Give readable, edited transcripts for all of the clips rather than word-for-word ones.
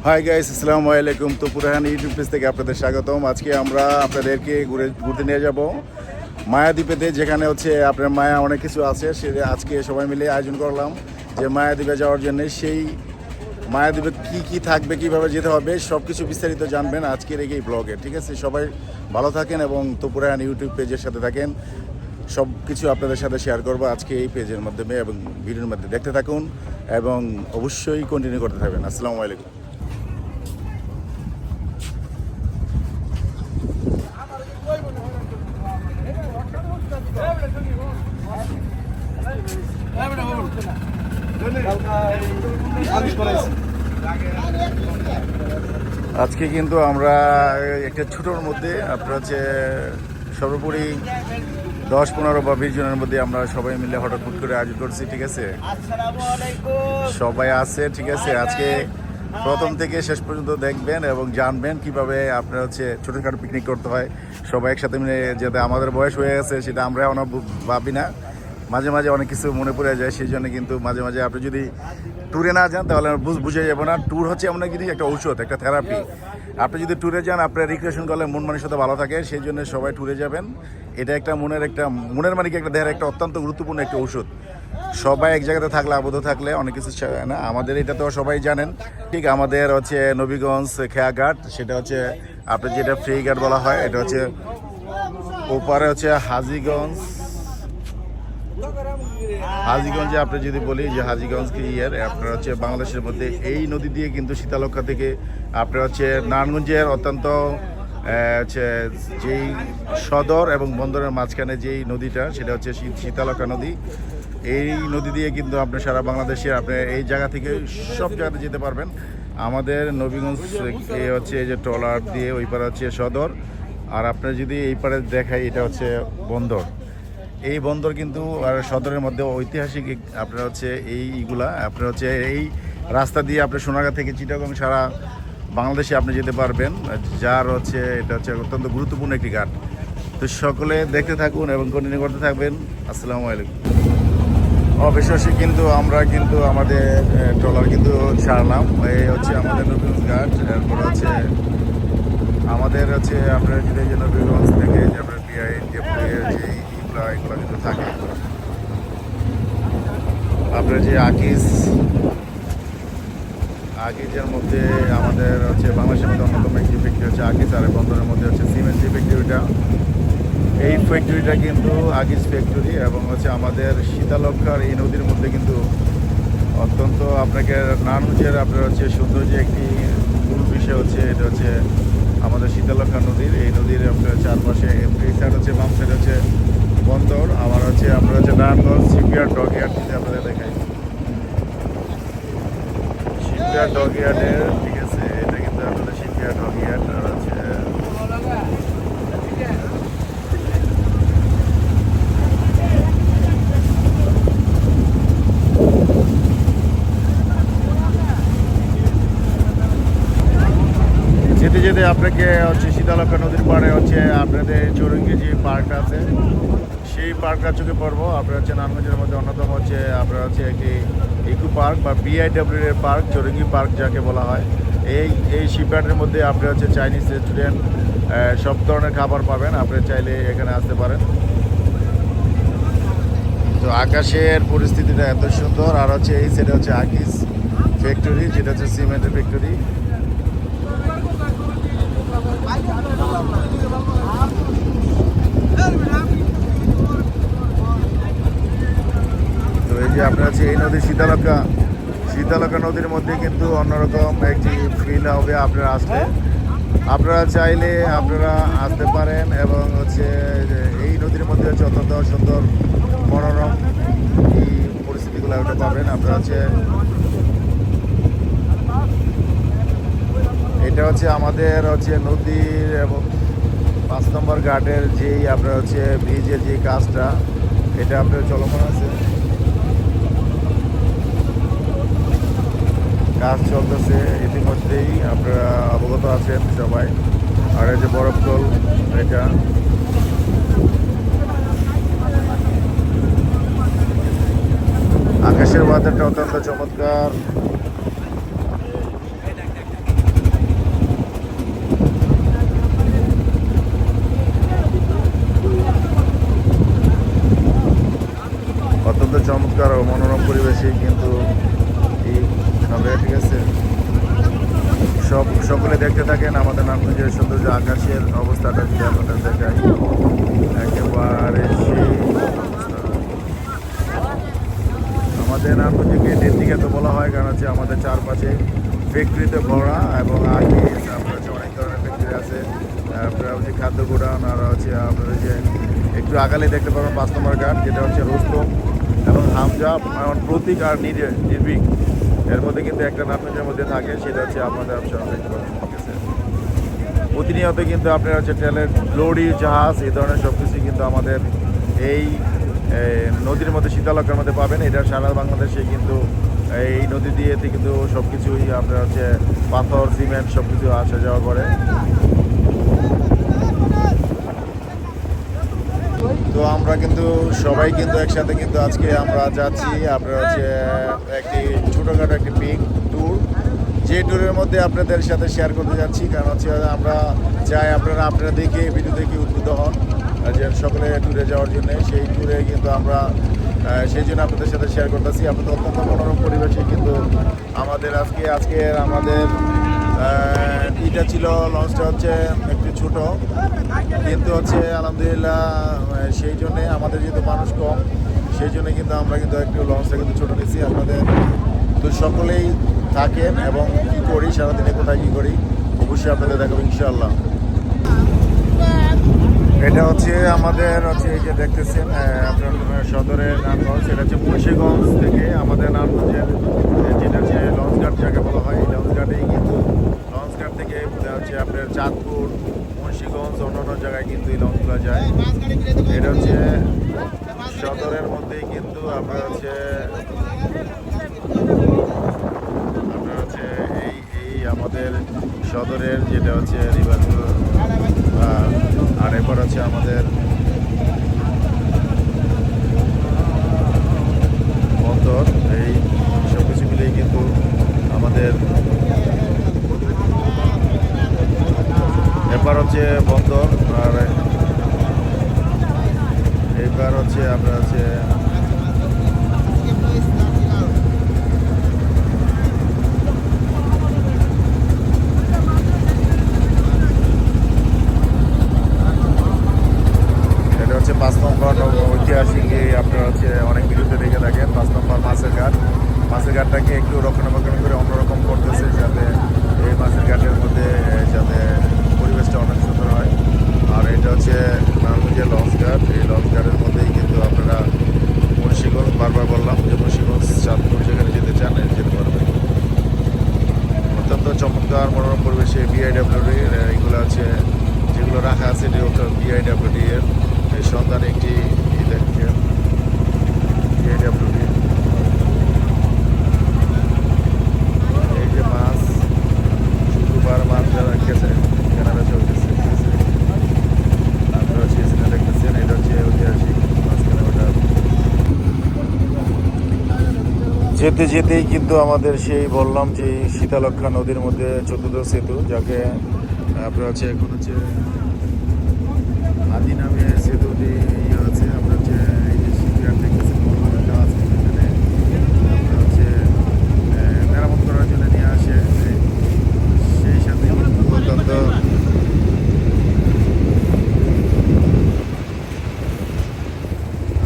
Hi guys, আসসালামু আলাইকুম। তো পুরান ইউটিউব পেজ থেকে আপনাদের স্বাগতম। আজকে আমরা আপনাদেরকে ঘুরতে নিয়ে যাব মায়াদ্বীপেতে, যেখানে হচ্ছে আপনার মায়া অনেক কিছু আছে। সেটা আজকে সবাই মিলে আয়োজন করলাম যে মায়াদ্বীপে যাওয়ার জন্য। সেই মায়াদ্বীপে কি কি থাকবে, কিভাবে যেতে হবে, সব কিছু বিস্তারিত জানবেন আজকের এই ব্লগে। ঠিক আছে, সবাই ভালো থাকেন এবং তো পুরান ইউটিউব পেজের সাথে থাকেন। সব কিছু আপনাদের সাথে শেয়ার করবো আজকে এই পেজের মাধ্যমে এবং ভিডিওর মধ্যে। দেখতে থাকুন এবং অবশ্যই কন্টিনিউ করতে থাকবেন। আসসালামু আলাইকুম। আজকে কিন্তু আমরা একটা ছোটোর মধ্যে আপনার হচ্ছে সর্বোপরি 10-15 বা 20 জনের মধ্যে আমরা সবাই মিলে হঠাৎ করে আয়োজন করছি। ঠিক আছে, সবাই আছে। ঠিক আছে, আজকে প্রথম থেকে শেষ পর্যন্ত দেখবেন এবং জানবেন কিভাবে আপনার হচ্ছে ছোটোখাটো পিকনিক করতে হয় সবাই একসাথে মিলে। যাতে আমাদের বয়স হয়ে গেছে সেটা আমরা এখনও ভাবি না, মাঝে মাঝে অনেক কিছু মনে পড়ে যায়। সেই জন্য কিন্তু মাঝে মাঝে আপনি যদি ট্যুরে না যান তাহলে বুঝে যাবো না। ট্যুর হচ্ছে এমন এক জিনিস, একটা ঔষধ, একটা থেরাপি। আপনি যদি ট্যুরে যান, আপনার রিক্রিয়েশন করলে মন মানসিকতা ভালো থাকে। সেই জন্য সবাই ট্যুরে যাবেন। এটা একটা মনের মানে কি একটা দেহের একটা অত্যন্ত গুরুত্বপূর্ণ একটা ঔষধ। সবাই এক জায়গাতে থাকলে, আবদ্ধ থাকলে অনেক কিছু না। আমাদের এটা তো সবাই জানেন। ঠিক আমাদের হচ্ছে নবীগঞ্জ খেয়াঘাট, সেটা হচ্ছে আপনার যেটা ফেরিঘাট বলা হয়, এটা হচ্ছে ওপারে হচ্ছে হাজীগঞ্জে আপনি যদি বলি যে হাজীগঞ্জ কি আপনার হচ্ছে বাংলাদেশের মধ্যে এই নদী দিয়ে কিন্তু শীতলক্ষা থেকে আপনার হচ্ছে নারায়ণগঞ্জের অত্যন্ত হচ্ছে যেই সদর এবং বন্দরের মাঝখানে যেই নদীটা, সেটা হচ্ছে শীতলক্ষা নদী। এই নদী দিয়ে কিন্তু আপনি সারা বাংলাদেশে আপনি এই জায়গা থেকে সব জায়গাতে যেতে পারবেন। আমাদের নবীগঞ্জ হচ্ছে এই যে ট্রলার দিয়ে ওই পারে হচ্ছে সদর, আর আপনার যদি এই পারে দেখাই এটা হচ্ছে বন্দর। এই বন্দর কিন্তু আর সদরের মধ্যে ঐতিহাসিক আপনার হচ্ছে এইগুলা আপনার হচ্ছে এই রাস্তা দিয়ে আপনি সোনারগাঁ থেকে চিটাগং সারা বাংলাদেশে আপনি যেতে পারবেন, যার হচ্ছে এটা হচ্ছে অত্যন্ত গুরুত্বপূর্ণ একটি ঘাট। তো সকলে দেখতে থাকুন এবং কন্টিনিউ করতে থাকবেন। আসসালামু আলাইকুম। অবশেষে কিন্তু আমরা কিন্তু আমাদের ট্রলার কিন্তু ছাড়লাম। এই হচ্ছে আমাদের নবীগঞ্জ ঘাট। এরপর হচ্ছে আমাদের হচ্ছে আপনার যদি যে নবীগঞ্জ থেকে যে আপনার বিআই যে এগুলো কিন্তু থাকে। আপনার যে আকিজের মধ্যে আমাদের হচ্ছে বাংলাদেশের মধ্যে অন্যতম একটি ফ্যাক্টরি হচ্ছে আকিজ, আর বন্দরের মধ্যে হচ্ছে সিমেন্ট যে ফ্যাক্টরিটা। এই ফ্যাক্টরিটা কিন্তু আকিজ ফ্যাক্টরি এবং হচ্ছে আমাদের শীতলক্ষার এই নদীর মধ্যে কিন্তু অত্যন্ত আপনাকে নারায়ণগঞ্জের আপনার হচ্ছে সৌন্দর্য একটি মূল বিষয় হচ্ছে এটা হচ্ছে আমাদের শীতলক্ষা নদীর। এই নদীর আপনার চারপাশে এই সাইড হচ্ছে, বাম সাইড হচ্ছে বন্দর, আবার হচ্ছে আপনার হচ্ছে নারায়ণগঞ্জ শিপইয়ার্ড ডকইয়ার্ড যদি আপনাদের দেখাই। শিপইয়ার্ড ডকইয়ার্ডের, ঠিক আছে, এটা কিন্তু আপনাদের শিপইয়ার্ড ডকইয়ার্ড হচ্ছে যেতে যেতে আপনাকে হচ্ছে শীতলক্ষা নদীর পাড়ে হচ্ছে আপনাদের চৌরঙ্গি যে পার্কটা আছে, সেই পার্কটা চোখে পড়বো। আপনার হচ্ছে নারায়ণগঞ্জের মধ্যে অন্যতম হচ্ছে আপনার হচ্ছে একটি ইকো পার্ক বা বিআইডব্লিউ এর পার্ক, চৌরঙ্গি পার্ক যাকে বলা হয়। এই শিপইয়ার্ডের মধ্যে আপনি হচ্ছে চাইনিজ রেস্টুরেন্ট, সব ধরনের খাবার পাবেন। আপনি চাইলে এখানে আসতে পারেন। তো আকাশের পরিস্থিতিটা এত সুন্দর। আর হচ্ছে এই সাইডে হচ্ছে আকিজ ফ্যাক্টরি, যেটা হচ্ছে সিমেন্টের ফ্যাক্টরি। তো এই যে আপনার হচ্ছে এই নদী শীতলক্ষা নদীর মধ্যে কিন্তু অন্যরকম একটি ফিল হবে আপনারা আসলে। আপনারা চাইলে আপনারা আসতে পারেন এবং হচ্ছে এই নদীর মধ্যে হচ্ছে অত্যন্ত সুন্দর মনোরম এই পরিস্থিতিগুলো ওটা পাবেন। আপনারা হচ্ছে এটা হচ্ছে আমাদের হচ্ছে নদীর এবং 5 নম্বর ঘাটের যেই আপনার হচ্ছে ব্রিজের যে কাজটা, এটা আপনার চলমান আছে, কাজ চলতেছে ইতিমধ্যেই, আপনারা অবগত আছেন সবাই। আর এই যে বরফতল, এটা আকাশের ওয়েদারটা অত্যন্ত চমৎকার। আছে। সকলে দেখতে থাকেন আমাদের নারায়ণগঞ্জের সৌন্দর্য আকাশের অবস্থাটা যদি আপনাদের দেখাই, একেবারে সেই অবস্থা। আমাদের নারায়ণগঞ্জকে নেত্রী তো বলা হয়, কারণ হচ্ছে আমাদের চারপাশে ফ্যাক্টরিতে ভরা, এবং আগে আপনার হচ্ছে অনেক ধরনের ফ্যাক্টরি আছে। আপনার হচ্ছে খাদ্য গোডাউন, আর হচ্ছে আপনার যে একটু আগালে দেখতে পাবেন 5 নম্বর ঘাট, যেটা হচ্ছে রোস্তম এবং হামজা, প্রতীক আর নির্ভীক, এর মধ্যে কিন্তু একটা নারায়ণগঞ্জের মধ্যে থাকে, সেটা হচ্ছে আপনাদের অপশন দেখতে পাবেন। ঠিক আছে, প্রতিনিয়ত কিন্তু আপনার হচ্ছে ট্রেনের লরি, জাহাজ, এই ধরনের সব কিছুই কিন্তু আমাদের এই নদীর মধ্যে শীতলক্ষার মধ্যে পাবেন। এটা সারা বাংলাদেশে কিন্তু এই নদী দিয়ে কিন্তু সব কিছুই আপনার হচ্ছে পাথর, সিমেন্ট সব কিছু আসা যাওয়া করে। তো আমরা কিন্তু সবাই কিন্তু একসাথে কিন্তু আজকে আমরা যাচ্ছি আপনার হচ্ছে একটি ছোটোখাটো একটি পিক ট্যুর, যে ট্যুরের মধ্যে আপনাদের সাথে শেয়ার করতে যাচ্ছি, কারণ হচ্ছে আমরা চাই আপনারা দেখে ভিডিও দেখে উদ্বুদ্ধ হন যে সকলে ট্যুরে যাওয়ার জন্য। সেই ট্যুরে কিন্তু আমরা সেই জন্য আপনাদের সাথে শেয়ার করতেছি। আপনাদের অত্যন্ত মনোরম পরিবেশে কিন্তু আমাদের আজকের আমাদের এটা ছিল, লঞ্চটা হচ্ছে একটু ছোট, কিন্তু হচ্ছে আলহামদুলিল্লাহ সেই জন্যে আমাদের যেহেতু মানুষ কম, সেই জন্য কিন্তু আমরা কিন্তু একটু লঞ্চটা কিন্তু ছোটো নিচ্ছি। আপনাদের তো সকলেই থাকেন এবং কী করি সারাদিনে, কোথায় কী করি অবশ্যই আপনাদের দেখাবো ইনশাআল্লাহ। এটা হচ্ছে আমাদের হচ্ছে এই যে দেখতেছেন আপনার সদরের নারায়ণগঞ্জ, এটা হচ্ছে মুন্সিগঞ্জ থেকে আমাদের নারায়ণগঞ্জের যেটা হচ্ছে লঞ্চঘাট যাকে বলা হয়, এই লঞ্চঘাটেই কিন্তু লঞ্চঘাট থেকে হচ্ছে আপনার চাঁদপুর, মুন্সিগঞ্জ, অন্যান্য জায়গায় কিন্তু এই লঞ্চগুলো যায়। এটা হচ্ছে সদরের মধ্যেই কিন্তু আপনার হচ্ছে এই আমাদের সদরের যেটা হচ্ছে রিভার, আর এরপর হচ্ছে আমাদের বন্দর, এই সব কিছু মিলেই কিন্তু আমাদের এবার হচ্ছে বন্দর, আর এইবার হচ্ছে আপনার হচ্ছে এটা হচ্ছে 5 নম্বর ঐতিহাসিক, আপনারা হচ্ছে অনেক ভিডিওতে দেখে থাকেন। 5 নম্বর মাছের ঘাটটাকে একটু রক্ষণাবেক্ষণ করে অন্যরকম করতেছে, যাতে এই মাছের ঘাটের মধ্যে যাতে পরিবেশটা অনেক সুন্দর হয়। আর এটা হচ্ছে নারায়ণগঞ্জের লঞ্চ ঘাট, এই লঞ্চ ঘাটের মধ্যেই কিন্তু আপনারা মুন্সিগঞ্জ, বারবার বললাম যে মুন্সিগঞ্জ, চাঁদপুর যেখানে যেতে চান যেতে পারবেন। অত্যন্ত চমৎকার মনোরম পরিবেশে বিআইডব্লিউডি এইগুলো আছে, যেগুলো রাখা আছে বিআইডব্লিউডি এর এই সন্ধান একটি দেখছেন বিআইডব্লিউডি। এই যে মাছ, শুক্রবার মাছ যারা খেতে কেনাবেচা চলতেছে, আপনারা হচ্ছে দেখতেছেন। এটা হচ্ছে ঐতিহাসিক মাছ কেনাবেচা। যেতে যেতেই কিন্তু আমাদের সেই বললাম যে শীতলক্ষা নদীর মধ্যে 14 সেতু, যাকে আপনার হচ্ছে এখন হচ্ছে আদি নামে সেতুটি আছে। আপনার হচ্ছে এই যে শিপইয়ার্ড দেখতেছেন, আছে সেখানে আপনার হচ্ছে মেরামত করার জন্য নিয়ে আসে। সেই সাথে কিন্তু অত্যন্ত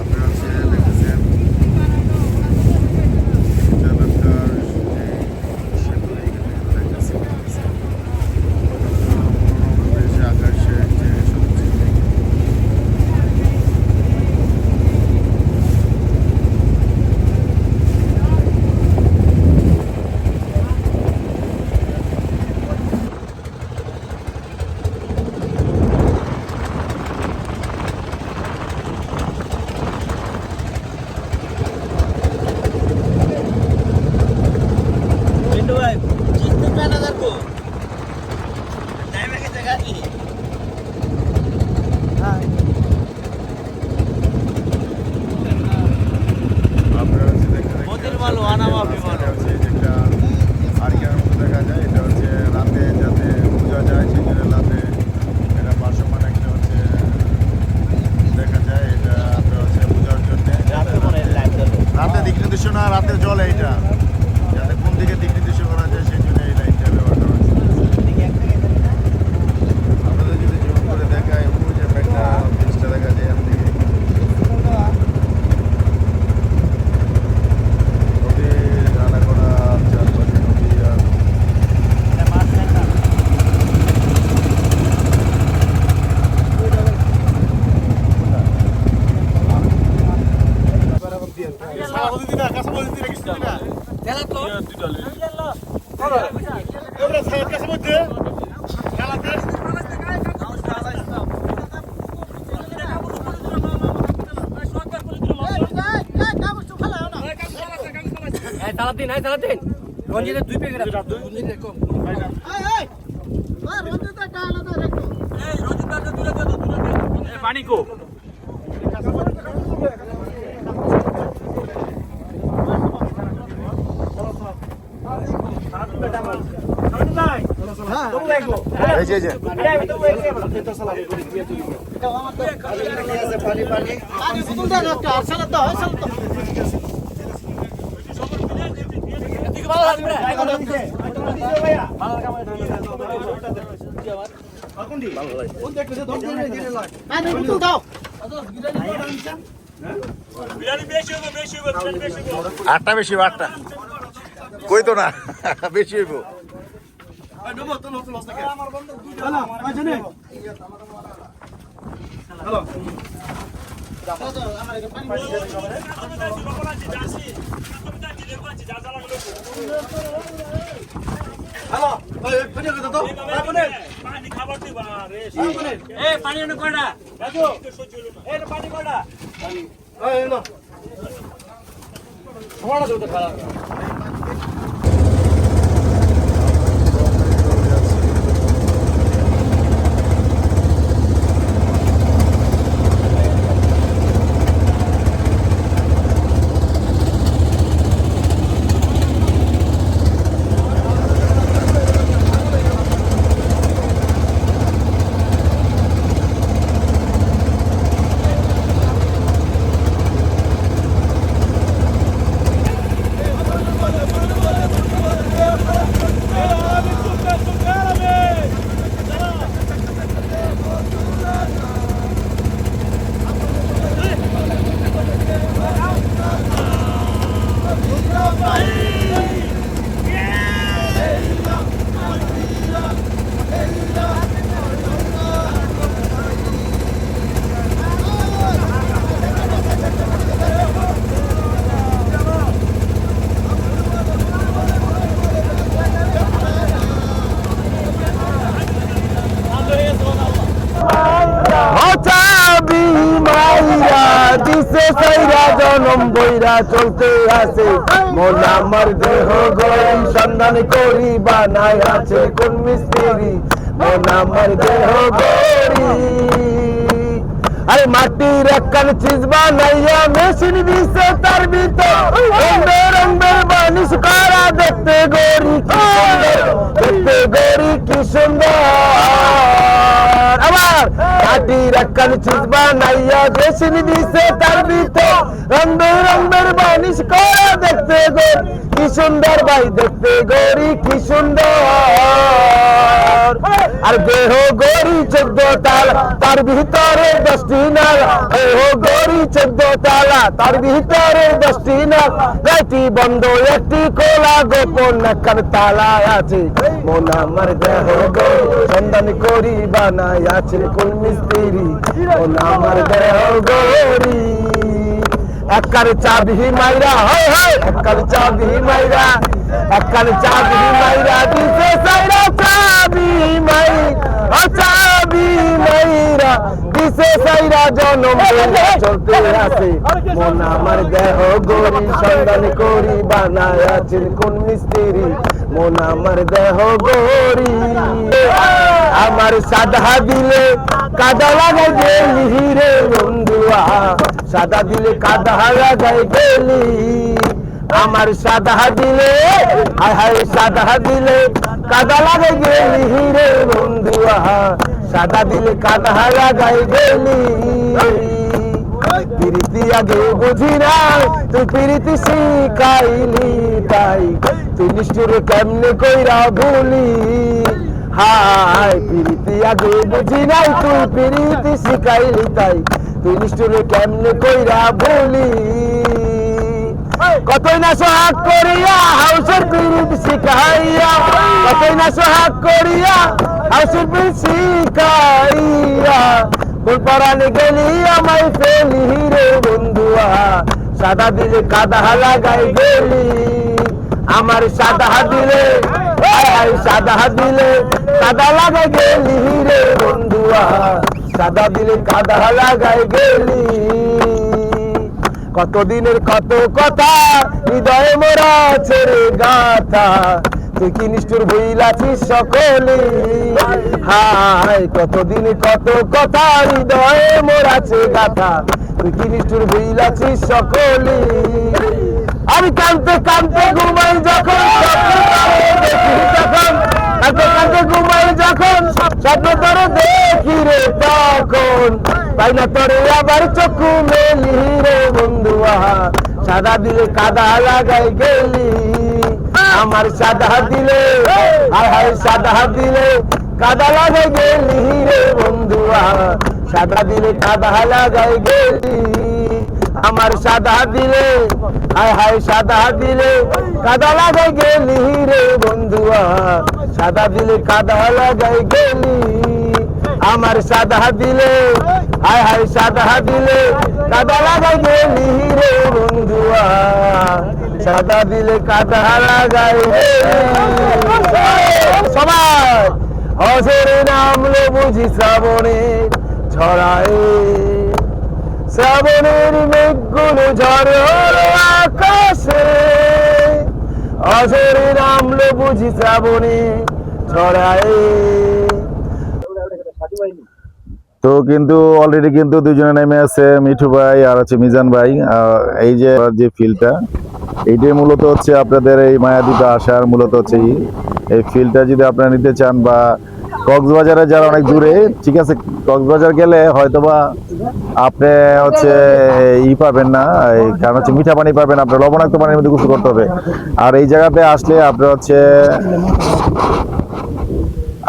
আপনার হচ্ছে দেখতেছেন শীতলক্ষার সেতু, এইখানে দেখতেছি আকাশে যে সবজি। রাতে দিক নির্দেশনা, রাতে জলে এটা যাতে কোন দিকে দিক নির্দেশনা করা যায় Salatin, Salatin. Rongit 2 প্যাকেট আছে। রঞ্জিত কম। রঞ্জিত ডাল আছে রেখো। এই রঞ্জিত ডাল দূরে দে দূরে দে। পানি কো। এই যে পানি পানি পানি বুতুল দে না আর সালাত দাও সালাত দাও এদিকে ভালো লাগবে ভাইয়া ভালো লাগা ভাই কোনটি ভালো লাগে কোন দেখতে দে দম দিয়ে লাগ পানি বুতুল দাও বিরিয়ানি বেশি হবে বিরিয়ানি বেশি হবে আটটা বেশি আটটা কই তো না বেশি হইব হ্যালো মাঝনে হ্যালো হ্যালো পানি কত তো পানি খাবার দিবা রে এ পানি এনে কয়টা রাজু এ পানি কয়টা পানি এই না সমানা দাও তো খালা জনম বইরা চলতে আছে মন আমার দেহ গড়ি সন্ধান করি বানায় আছে কোন মিস্ত্রি মন আমার দেহ গড়ি আরে মাটির একখান চিজ বানাইয়া মেশিন দিছে তার ভিতর রঙের রঙের বানিশ করা দেখতে গড়ি কি সুন্দর আবার মাটির একখান চিজ বানাইয়া মেশিন দিছে তার ভিতর রঙের রঙের বানিশ করা দেখতে গড়ি কি সুন্দর ভাই দেখতে গড়ি কি সুন্দর আর দেহ গড়ি 14 তালা তার ভিতরে 10টি নালা দেহ গড়ি 14 তালা তার ভিতরে 10টি নালা রাইটি বন্ধ একটি খোলা গোপন একখান তালা আছে মন আমার দেহ গড়ি সন্ধান করি বানায় আছে কোন মিস্ত্রি মন আমার দেহ গড়ি একখান চাবি মাইরা হয় হয় একখান চাবি মাইরা একখান চাবি মাইরা দিছে সাইরা চাবি চাবি মাইরা দিছে সাইরা জনম চলতে আছে মন আমার দেহ গড়ি সন্ধান করি বানায় আছেন কোন মিস্ত্রি মন আমার দেহ গড়ি আমার সাদা দিলে কাদা লাগাই গেলি রে বন্ধুয়া সাদা দিলে কাদা লাগাই গেলি আমার সাদা দিলে হায় হায় সাদা দিলে কাদা লাগাই গেলি রে বন্ধুয়া সাদা দিলে কাদা লাগাই গেলি প্রীতি আগে বুঝি না তুই প্রীতি শিখাইলি তাই তুই নিষ্ঠুরে কেমনে কইরা ভুলি হায় প্রীতি আগে বুঝি নাই তুই প্রীতি শিখাইলি তাই তুই নিষ্ঠুরে কেমনে কইরা ভুলি কতই না সোহাগ করিয়া হাউসের প্রীতি শিখাইয়া কতই না সোহাগ করিয়া হাউসের প্রীতি শিখাইয়া কোন পরানে গেলি আমায় ফেলি রে বন্ধুয়া সাদা দিলে কাদা লাগাই গেলি আমার সাদা দিলে হায় হায় সাদা দিলে কাদা লাগাই গেলি রে বন্ধুয়া সাদা দিলে কাদা লাগাই গেলি কতদিনের কত কথা হৃদয়ে মোরা ছেড়ে গাথা তুই কি নিষ্ঠুর ভুইলাছিস সকলে হায় কতদিন কত কথা হৃদয়ে মোরা ছেড়ে গাথা তুই কি নিষ্ঠুর ভুইলাছিস সকলে আমি কাঁদতে কাঁদতে ঘুমাই যখন দেখি যখন কাঁদতে কাঁদতে ঘুমাই যখন স্বপ্ন তোরে দেখি রে তখন তাই না তোরে আবার চক্ষু মেলি রে বন্ধুয়া সাদা দিলে কাদা লাগাই গেলি আমার সাদা দিলে হায় হায় সাদা দিলে কাদা লাগাই গেলি রে বন্ধুয়া সাদা দিলে কাদা লাগাই গেলি আমার সাদা দিলে হায় হায় সাদা দিলে কাদা লাগাই গেলি রে বন্ধুয়া সাদা দিলে কাদা লাগাই গেলি আমার সাদা দিলে হায় হায় সাদা দিলে কাদা লাগাই গেলি রে বন্ধুয়া সাদা দিলে কাদা লাগাই সবাই হজরে নামলো বুঝি শ্রাবণে ছড়ায় শ্রাবণের মেঘগুলো ঝড় হলো আকাশে হজরে নামলো বুঝি শ্রাবণে ছড়ায় তো কিন্তু অলরেডি কিন্তু দুজনে নেমে আছে, মিঠু ভাই আর হচ্ছে মিজান ভাই। এই যে ফিল্ডটা এইটাই মূলত হচ্ছে আপনাদের এই মায়াদ্বীপে আসার মূলত হচ্ছে এই ফিল্ডটা যদি আপনারা নিতে চান, বা কক্সবাজারে যারা অনেক দূরে, ঠিক আছে, কক্সবাজার গেলে হয়তোবা আপনি হচ্ছে পাবেন না, কারণ হচ্ছে মিঠা পানি পাবেন, আপনার লবণাক্ত পানির মধ্যে গোসল করতে হবে। আর এই জায়গাতে আসলে আপনার হচ্ছে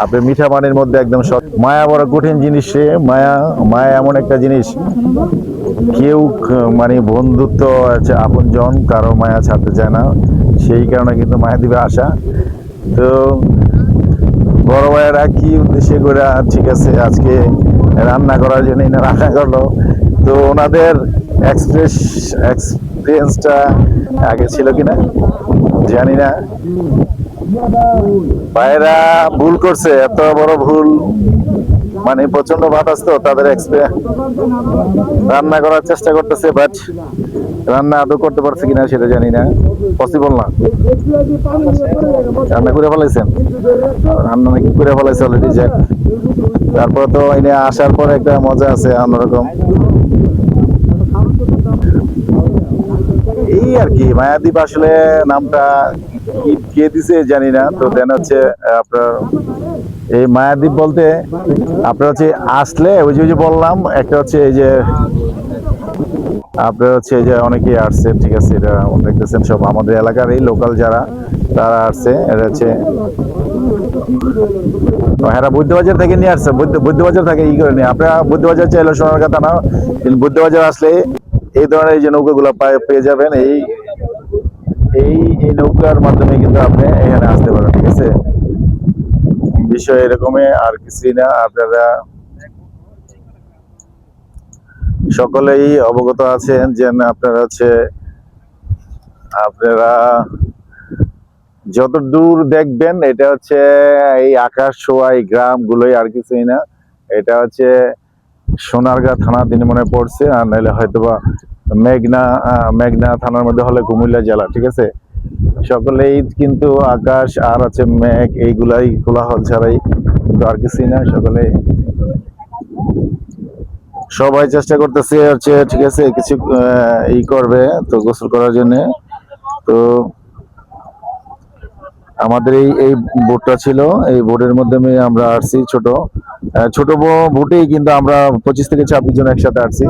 আপনি মিঠা পানির মধ্যে একদম মায়া বড় কঠিন জিনিস রে। মায়া এমন একটা জিনিস, কেউ মানে বন্ধুত্ব আছে আপন জন কারো মায়া ছাড়তে চায় না, সেই কারণে কিন্তু মায়াদ্বীপে আসা। তো বড় ভাইয়েরা কি উদ্দেশ্যে করে ঠিক আছে আজকে রান্না করার জন্য রান্না করলো, তো ওনাদের এক্সপিরিয়েন্সটা আগে ছিল কিনা জানি না। ভাইয়েরা ভুল করছে, এত বড় ভুল, মানে প্রচন্ড বাতাস তো, তাদের রান্না করার চেষ্টা করতেছে, বাট রান্না আদৌ করতে পারছে কিনা সেটা জানি না, পসিবল না। রান্না করে ফেলাইছেন, রান্না নাকি করে ফেলাইছে অলরেডি। যাক, তারপর তো এনে আসার পর একটা মজা আছে অন্যরকম। এই আর কি মায়াদ্বীপ আসলে নামটা কে দিছে জানি না। তো দেন হচ্ছে আপনার এই মায়াদ্বীপ বলতে আপনার হচ্ছে আসলে ওই যে বললাম, একটা হচ্ছে এই যে আপনার হচ্ছে এই যে অনেকেই আসছে, ঠিক আছে, এটা দেখতেছেন সব আমাদের এলাকার এই লোকাল যারা তারা আসছে। এটা হচ্ছে হ্যাঁ বুদ্ধবাজার থেকে নিয়ে আসছে, বুদ্ধবাজার থেকে ই করে নিয়ে আপনারা বুদ্ধবাজার চাইলে শোনার কথা না, কিন্তু বুদ্ধবাজার আসলে এই ধরনের এই যে নৌকাগুলো পেয়ে যাবেন। এই নৌকার মাধ্যমে কিন্তু আপনি এখানে আসতে পারেন, ঠিক আছে। বিষয় এরকমই, আর কিছুই না। আপনারা সকলেই অবগত আছেন যে আপনারা হচ্ছে যত দূর দেখবেন এটা হচ্ছে এই আকাশ ছোঁয়া এই গ্রামগুলোই, আর কিছুই না। এটা হচ্ছে সোনারগাঁ থানা তিনি মনে পড়ছে, আর নাহলে হয়তোবা মেঘনা থানার মধ্যে হলে কুমিল্লা জেলা, ঠিক আছে। সকলেই কিন্তু আকাশ আর হচ্ছে মেঘ এইগুলাই কোলাহল ছাড়াই, কিন্তু আর কিছুই না। সবাই চেষ্টা করতেছে হচ্ছে, ঠিক আছে, কিছু করবে তো গোসল করার জন্য। তো আমাদের এই বোটটা ছিল, এই বোটের মাধ্যমে আমরা আসছি, ছোট বোটেই কিন্তু আমরা 25 থেকে 26 জন একসাথে আসছি,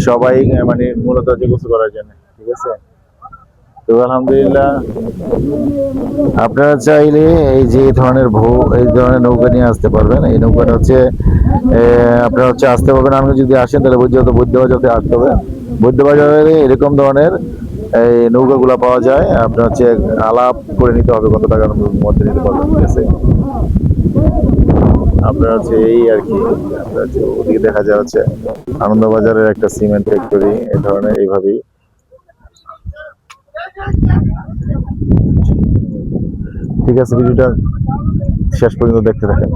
সবাই মানে মূলত গোসল করার জন্য, ঠিক আছে। তো আলহামদুলিল্লাহ, আপনারা চাইলে এই যে এই ধরনের নৌকা নিয়ে আসতে পারবেন। এই নৌকাটা হচ্ছে আপনারা হচ্ছে আসতে পারবেন। আপনি যদি আসেন তাহলে বুদ্ধবাজারে আসতে হবে। বুদ্ধবাজারে এরকম ধরনের এই নৌকাগুলো পাওয়া যায়, আপনার হচ্ছে আলাপ করে নিতে হবে কত টাকার মধ্যে নিতে পারবেন, ঠিক আছে। আপনার হচ্ছে এই আর কি, আপনার হচ্ছে ওদিকে দেখা যায় হচ্ছে আনন্দবাজারের একটা সিমেন্ট ফ্যাক্টরি, এই ধরনের এইভাবেই ঠিক আছে, ভিডিওটা শেষ পর্যন্ত দেখতে থাকেন।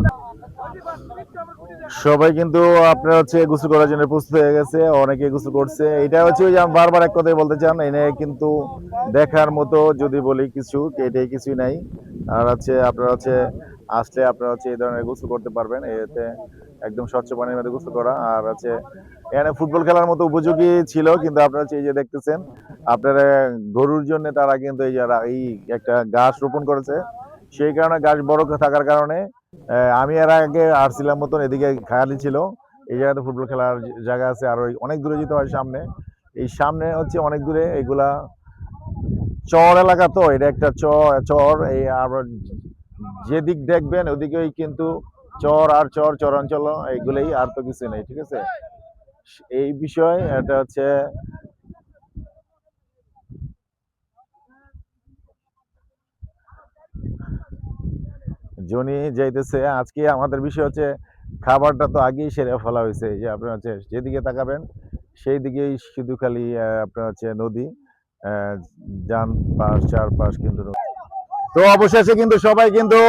সবাই কিন্তু আপনার হচ্ছে গোসল করার জন্য প্রস্তুত হয়ে গেছে, অনেকে গোসল করছে। এটা হচ্ছে ওই যে আমি বারবার এক কথাই বলতে চান, এনে কিন্তু দেখার মতো যদি বলি কিছু, এটাই কিছুই নাই। আর হচ্ছে আপনার হচ্ছে আসলে আপনারা হচ্ছে এই ধরনের গোসল করতে পারবেন, এতে একদম স্বচ্ছ পানির মধ্যে গোসল করা। আর হচ্ছে এখানে ফুটবল খেলার মতো উপযোগী ছিল, কিন্তু আপনারা হচ্ছে এই যে দেখতেছেন আপনারা গরুর জন্য তারা কিন্তু এই একটা গাছ রোপণ করেছে, সেই কারণে গাছ বড় থাকার কারণে আমি এর আগে আসছিলাম মতন এদিকে খায়ালি ছিল, এই জায়গাতে ফুটবল খেলার জায়গা আছে। আর ওই অনেক দূরে যেতে হয় সামনে, এই সামনে হচ্ছে অনেক দূরে এইগুলা চর এলাকা, তো এটা একটা চর এই আর যেদিক দেখবেন ওদিকেই কিন্তু চর আর চরাঞ্চল এইগুলোই, আর তো কিছু নেই। ঠিক আছে, এই বিষয় এটা হচ্ছে জনি যাইতেছে। আজকে আমাদের বিষয় হচ্ছে খাবারটা তো আগেই সেরে ফেলা হয়েছে, এই যে আপনার হচ্ছে যেদিকে তাকাবেন সেই দিকেই শুধু খালি আপনার হচ্ছে নদী, ডান পাশ চারপাশ কিন্তু নদী। তো অবশেষে কিন্তু সবাই কিন্তু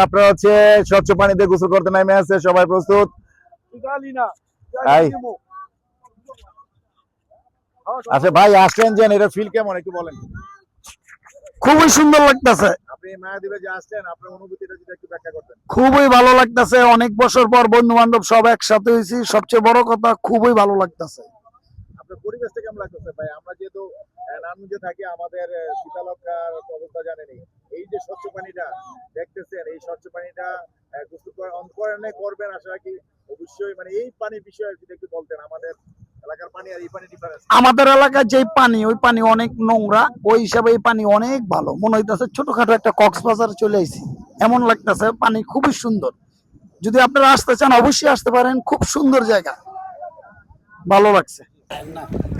আপনার হচ্ছে স্বচ্ছ পানিতে গোসল করতে নেমে আছে, সবাই প্রস্তুত। আচ্ছা ভাই, আসছেন যে এটা ফিল কেমন একটু বলেন। খুবই সুন্দর লাগতেছে, আপনি মায়াদ্বীপে যে আসছেন আপনার অনুভূতিটা যদি একটু ব্যাখ্যা করতেন। খুবই ভালো লাগতেছে। অনেক বছর পর বন্ধু বান্ধব সব একসাথে হয়েছি, সবচেয়ে বড় কথা খুবই ভালো লাগতেছে। আপনার পরিবেশটা কেমন লাগতেছে ভাই? আমরা যেহেতু নারায়ণগঞ্জে থাকি, আমাদের শীতলক্ষার অবস্থা জানেনি। এই যে স্বচ্ছ পানিটা দেখতেছেন, এই স্বচ্ছ পানিটা গোসল করবেন আশা রাখি অবশ্যই। মানে এই পানির বিষয়ে যদি একটু বলতেন, আমাদের এলাকার পানি আর এই পানি ডিফারেন্স। আমাদের এলাকায় যে পানি, ওই পানি অনেক নোংরা, ওই হিসাবে এই পানি অনেক ভালো। মনে হইতেছে ছোটখাটো একটা কক্সবাজারে চলে আইছি এমন লাগতেছে। পানি খুবই সুন্দর, যদি আপনারা আসতে চান অবশ্যই আসতে পারেন, খুব সুন্দর জায়গা, ভালো লাগছে।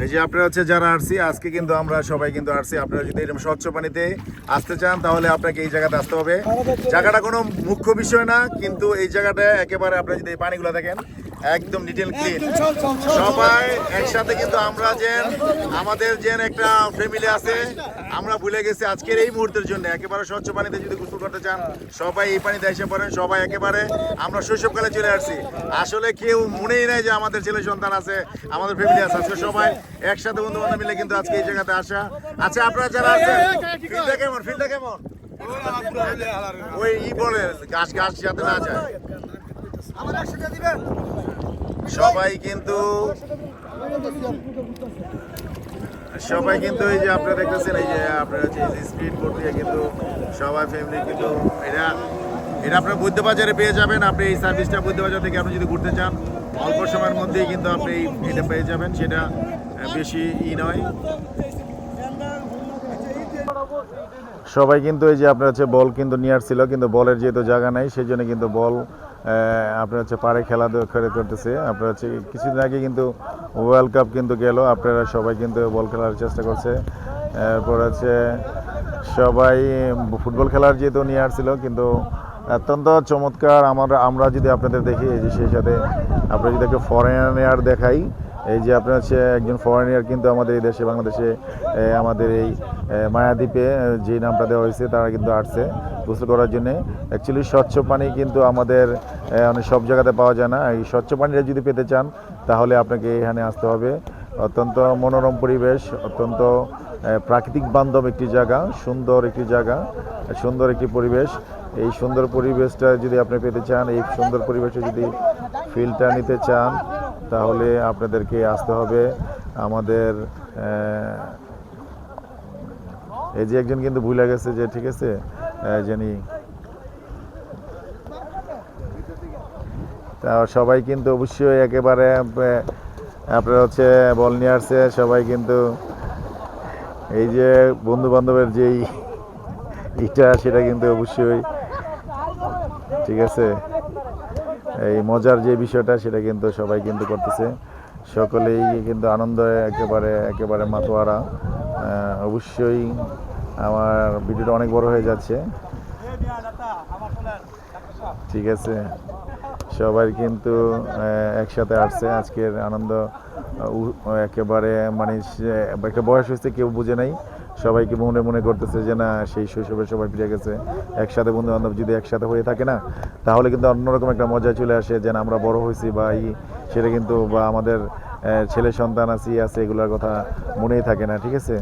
এই যে আপনারা হচ্ছে যারা আসছি আজকে কিন্তু আমরা সবাই কিন্তু আসছি, আপনারা যদি এরকম স্বচ্ছ পানিতে আসতে চান তাহলে আপনাকে এই জায়গাতে আসতে হবে। জায়গাটা কোনো মুখ্য বিষয় না, কিন্তু এই জায়গাটা একেবারে আপনারা যদি এই পানিগুলো দেখেন একদম নিট এন্ড ক্লিন। সবাই একসাথে কিন্তু আমরা আমাদের একটা ফ্যামিলি আছে, আমরা ভুলে গেছি আজকের এই মুহূর্তের জন্য। একেবারে স্বচ্ছ পানিতে যদি গোসল করতে চান সবাই এই পানিতে এসে পড়েন। সবাই একেবারে আমরা শৈশবকালে চলে আসছি, আসলে কেউ মনেই নাই যে আমাদের ছেলে সন্তান আছে, আমাদের ফ্যামিলি আছে। আজকে সবাই একসাথে বন্ধু বান্ধব মিলে কিন্তু আজকে এই জায়গাতে আসা। আচ্ছা, আপনারা যারা আছেন ফিল্ডটা কেমন? ওই বলে গাছ যাতে না যায়। সবাই কিন্তু এই যে আপনারা দেখতেছেন, এই যে আপনারা হচ্ছে স্পিড বোট দিয়ে কিন্তু সবাই ফ্যামিলি কিন্তু এটা আপনার বুদ্ধবাজারে পেয়ে যাবেন। আপনি এই সার্ভিসটা বুদ্ধবাজার থেকে আপনি যদি ঘুরতে চান অল্প সময়ের মধ্যেই কিন্তু আপনি এটা পেয়ে যাবেন, সেটা বেশি নয়। সবাই কিন্তু এই যে আপনার হচ্ছে বল কিন্তু নিয়ে আসছিল, কিন্তু বলের যেহেতু জায়গা নাই সেই জন্য কিন্তু বল আপনার হচ্ছে পাড়ে খেলা করতেছে। আপনার হচ্ছে কিছুদিন আগে কিন্তু ওয়ার্ল্ড কাপ কিন্তু গেল, আপনারা সবাই কিন্তু বল খেলার চেষ্টা করছে। এরপর হচ্ছে সবাই ফুটবল খেলার যেহেতু নিয়ে আসছিল, কিন্তু অত্যন্ত চমৎকার। আমরা যদি আপনাদের দেখি, এই যে সেই সাথে আপনারা যদি একটা ফরেনার দেখাই, এই যে আপনার হচ্ছে একজন ফরেনার কিন্তু আমাদের এই দেশে বাংলাদেশে আমাদের এই মায়াদ্বীপে যে নামটা দেওয়া হয়েছে তারা কিন্তু আসছে গোসল করার জন্য। অ্যাকচুয়ালি স্বচ্ছ পানি কিন্তু আমাদের অনেক সব জায়গাতে পাওয়া যায় না। এই স্বচ্ছ পানিটা যদি পেতে চান তাহলে আপনাকে এখানে আসতে হবে। অত্যন্ত মনোরম পরিবেশ, অত্যন্ত প্রাকৃতিক বান্ধব একটি জায়গা, সুন্দর একটি পরিবেশ। এই সুন্দর পরিবেশটা যদি আপনি পেতে চান, এই সুন্দর পরিবেশে যদি ফিলটা নিতে চান তাহলে আপনাদেরকে আসতে হবে আমাদের এই যে একজন কিন্তু ভুলে গেছে যে, ঠিক আছে জানি। তা সবাই কিন্তু অবশ্যই একেবারে আপনার হচ্ছে বল নিয়ে আসছে সবাই, কিন্তু এই যে বন্ধু বান্ধবের যেই সেটা কিন্তু অবশ্যই ঠিক আছে। এই মজার যে বিষয়টা সেটা কিন্তু সবাই কিন্তু করতেছে, সকলেই কিন্তু আনন্দ একেবারে মাতোয়ারা। অবশ্যই আমার ভিডিওটা অনেক বড় হয়ে যাচ্ছে, ঠিক আছে। সবাই কিন্তু একসাথে আসছে, আজকের আনন্দ একেবারে মানে একটা বয়স হয়েছে কেউ বুঝে নাই, সবাইকে মনে মনে করতেছে যে না সেই শৈশবে সবাই ফিরে গেছে। একসাথে বন্ধু বান্ধব যদি একসাথে হয়ে থাকে না, তাহলে কিন্তু অন্যরকম একটা মজা চলে আসে, যে না আমরা বড় হয়েছি বা সেটা কিন্তু বা আমাদের ছেলে সন্তান আছে এগুলোর কথা মনেই থাকে না। ঠিক আছে,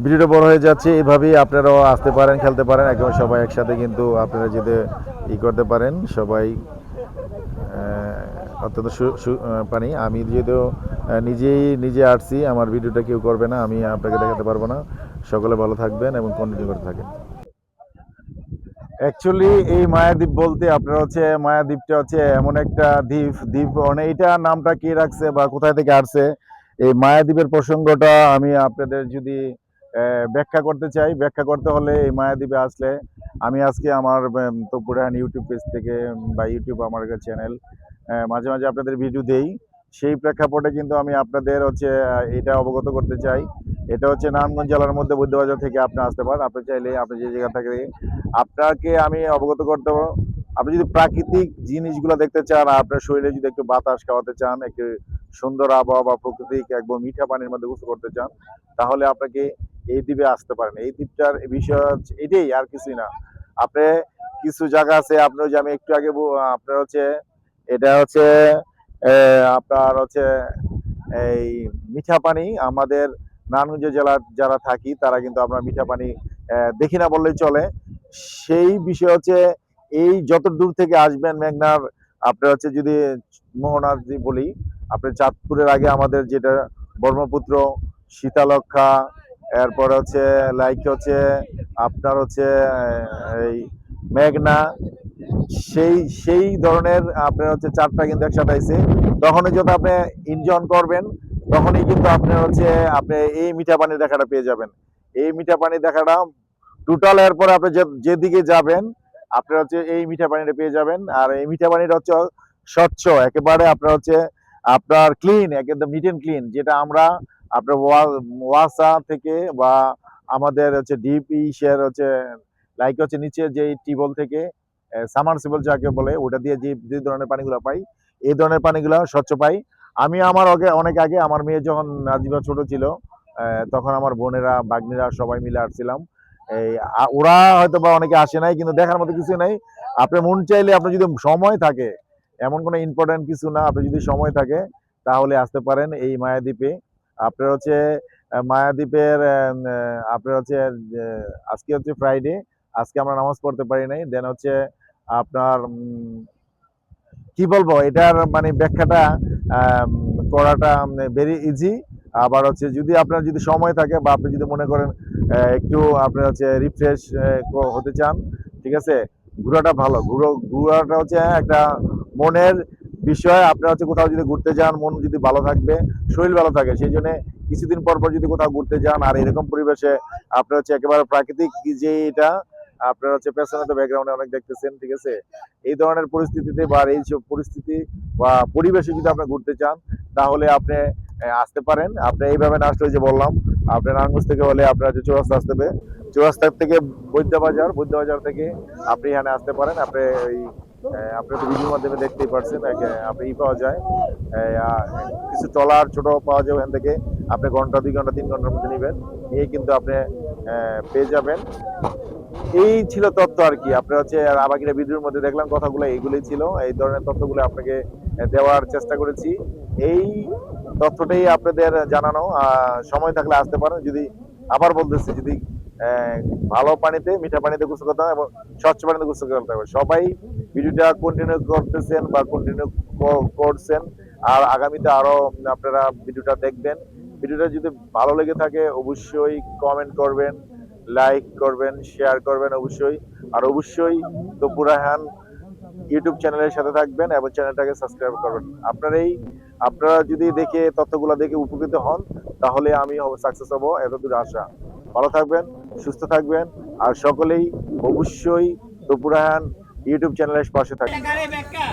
ভিডিওটা বড় হয়ে যাচ্ছে, এভাবেই আপনারাও আসতে পারেন, খেলতে পারেন, একেবারে সবাই একসাথে কিন্তু আপনারা যদি করতে পারেন সবাই। অত্যন্ত পানি, আমি যেহেতু নিজে আসছি, আমার ভিডিওটা কেউ করবে না, আমি আপনাকে দেখাতে পারবো না। সকলে ভালো থাকবেন এবং কন্টিনিউ করতে থাকেন। অ্যাকচুয়ালি এই মায়াদ্বীপ বলতে আপনার হচ্ছে মায়াদ্বীপটা হচ্ছে এমন একটা দ্বীপ মানে এটা নামটা কে রাখছে বা কোথায় থেকে আসছে, এই মায়াদ্বীপের প্রসঙ্গটা আমি আপনাদের যদি ব্যাখ্যা করতে চাই, ব্যাখ্যা করতে হলে এই মায়াদ্বীপে আসলে আমি আজকে আমার তপুরান ইউটিউব পেজ থেকে বা ইউটিউব আমার চ্যানেল মাঝে মাঝে আপনাদের ভিডিও দেই, সেই প্রেক্ষাপটে কিন্তু আমি আপনাদের হচ্ছে এটা অবগত করতে চাই। এটা হচ্ছে নারায়ণগঞ্জ জেলার মধ্যে বৈদ্যবাজার থেকে আপনি আসতে পারেন। আপনি চাইলে আপনি যে জায়গা থেকে আপনাকে আমি অবগত করতে পারবো। আপনি যদি প্রাকৃতিক জিনিসগুলো দেখতে চান, আপনার শরীরে যদি একটু বাতাস খাওয়াতে চান, একটু সুন্দর আবহাওয়া বা প্রাকৃতিক একদম মিঠা পানির মধ্যে গোসল করতে চান, তাহলে আপনাকে এই দ্বীপে আসতে পারেন। এই দ্বীপটার বিষয় হচ্ছে এটাই, আর কিছুই না। আপনি কিছু জায়গা আছে আপনার, যে আমি একটু আগে আপনার হচ্ছে এটা হচ্ছে আপনার হচ্ছে এই মিঠা পানি, আমাদের নারায়ণগঞ্জ জেলার যারা থাকি তারা কিন্তু আমরা মিঠা পানি দেখি না বললেই চলে। সেই বিষয় হচ্ছে এই যত দূর থেকে আসবেন মেঘনার, আপনার হচ্ছে যদি মোহনার যদি বলি, আপনার চাঁদপুরের আগে আমাদের যেটা ব্রহ্মপুত্র, শীতলক্ষা, এরপর হচ্ছে লাইক হচ্ছে আপনার হচ্ছে এই মেঘনা, সেই ধরনের আপনার হচ্ছে চারটা কিন্তু একসাথে আইছে। তখনই যত আপনি এনজয় করবেন, তখনই কিন্তু আপনার হচ্ছে আপনি এই মিঠা পানি দেখাটা পেয়ে যাবেন। এই মিঠা পানি দেখাটা টোটাল এরপরে আপনি যেদিকে যাবেন আপনার হচ্ছে এই মিঠা পানিটা পেয়ে যাবেন। আর এই মিঠা পানিটা হচ্ছে স্বচ্ছ একেবারে, আপনার হচ্ছে আপনার ক্লিন, একদম নিট এন্ড ক্লিন, যেটা আমরা আপনার ওয়াসা থেকে বা আমাদের হচ্ছে ডিপ ইসের হচ্ছে লাইক হচ্ছে নিচে যে টিউবওয়েল থেকে সামারসিবল যাকে বলে, ওটা দিয়ে যে ধরনের পানিগুলো পাই, এই ধরনের পানিগুলো স্বচ্ছ পাই। আমি আমার অনেক আগে আমার মেয়ে যখন নাজিবা ছোট ছিল, তখন আমার বোনেরা বাগ্নিরা সবাই মিলে আসছিলাম। এই ওরা হয়তো বা অনেকে আসে নাই, কিন্তু দেখার মতো কিছু নাই। আপনার মন চাইলে, আপনার যদি সময় থাকে, এমন কোনো ইম্পর্টেন্ট কিছু না, আপনার যদি সময় থাকে তাহলে আসতে পারেন এই মায়াদ্বীপে। আপনার হচ্ছে মায়াদ্বীপের আপনার হচ্ছে আজকে হচ্ছে ফ্রাইডে, আজকে আমরা নামাজ পড়তে পারি নাই। দেন হচ্ছে আপনার কি বলবো, এটার মানে ব্যাখ্যাটা করাটা ভেরি ইজি। আবার হচ্ছে যদি আপনার যদি সময় থাকে বা আপনি যদি মনে করেন একটু আপনার হচ্ছে রিফ্রেশ হতে চান, ঠিক আছে, ঘোরাটা ভালো। ঘোরাটা হচ্ছে একটা মনের বিষয়। আপনার হচ্ছে কোথাও যদি ঘুরতে যান, মন যদি ভালো থাকবে, শরীর ভালো থাকে, সেই জন্য কিছুদিন পর পর যদি কোথাও ঘুরতে যান, আর এরকম পরিবেশে আপনার হচ্ছে একেবারে প্রাকৃতিক যে এটা আপনার হচ্ছে পেছনে তো ব্যাকগ্রাউন্ডে অনেক দেখতেছেন, ঠিক আছে, এই ধরনের পরিস্থিতিতে বা এই সব পরিস্থিতি বা পরিবেশে যদি আপনি ঘুরতে চান, তাহলে আপনি আসতে পারেন। আপনি এইভাবে না আসলে, যে বললাম আপনার নারায়ণগঞ্জ থেকে হলে আপনার হচ্ছে চৌরাস্তা আসতে হবে, চৌরাস্তা থেকে বৈদ্যবাজার থেকে আপনি এখানে আসতে পারেন। আপনি আপনি তো ভিডিওর মাধ্যমে দেখতেই পারছেন, আপনি পাওয়া যায় কিছু ট্রলার ছোট পাওয়া যায়, ওখান থেকে আপনি ঘন্টা 2 ঘন্টা 3 ঘন্টার মধ্যে নেবেন, নিয়ে কিন্তু আপনি পেয়ে যাবেন। এই ছিল তথ্য আর কি। আপনার হচ্ছে আবাকিরা ভিডিওর মধ্যে দেখলাম কথাগুলো এইগুলোই ছিল, এই ধরনের তথ্যগুলো আপনাকে দেওয়ার চেষ্টা করেছি। এই তথ্যটাই আপনাদের জানানো, সময় থাকলে আসতে পারেন। যদি আবার বলতেছি, যদি ভালো পানিতে, মিঠা পানিতে গোসল করতে হবে এবং স্বচ্ছ পানিতে গোসল করতে হবে। সবাই ভিডিওটা কন্টিনিউ করতেছেন বা কন্টিনিউ করছেন, আর আগামীতে আরো আপনারা ভিডিওটা দেখবেন। ভিডিওটা যদি ভালো লেগে থাকে অবশ্যই কমেন্ট করবেন, লাইক করবেন, শেয়ার করবেন অবশ্যই। আর অবশ্যই তপু রায়হান ইউটিউব চ্যানেলের সাথে থাকবেন এবং চ্যানেলটাকে সাবস্ক্রাইব করবেন। আপনারা যদি দেখে তথ্যগুলো দেখে উপকৃত হন, তাহলে আমি সাকসেস হব, এতদূর আশা। ভালো থাকবেন, সুস্থ থাকবেন, আর সকলেই অবশ্যই তপু রায়হান ইউটিউব চ্যানেলের পাশে থাকবেন।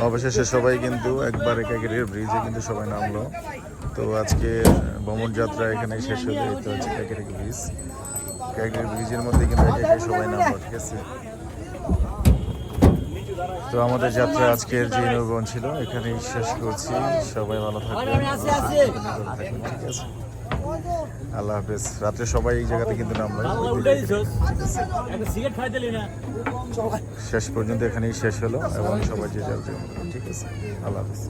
অবশেষে সবাই কিন্তু একবার একাগিরির ব্রিজে কিন্তু সবাই নামলো। তো আজকে ভ্রমণ যাত্রা এখানে শেষ হলো। এই তো হচ্ছে একাগিরি ব্রিজ, একাগিরি ব্রিজের মধ্যে কিন্তু একে সবাই নামলো, ঠিক আছে। তো আমাদের যাত্রা আজকের যে নৌবন ছিল এখানেই শেষ করছি। সবাই ভালো থাকবেন, ঠিক আছে। আল্লাহ হাফেজ। রাত্রে সবাই এই জায়গাতে কিন্তু নামবে। শেষ পর্যন্ত এখানেই শেষ হলো এবং সবাই যে যার জন্য। ঠিক আছে, আল্লাহ হাফেজ।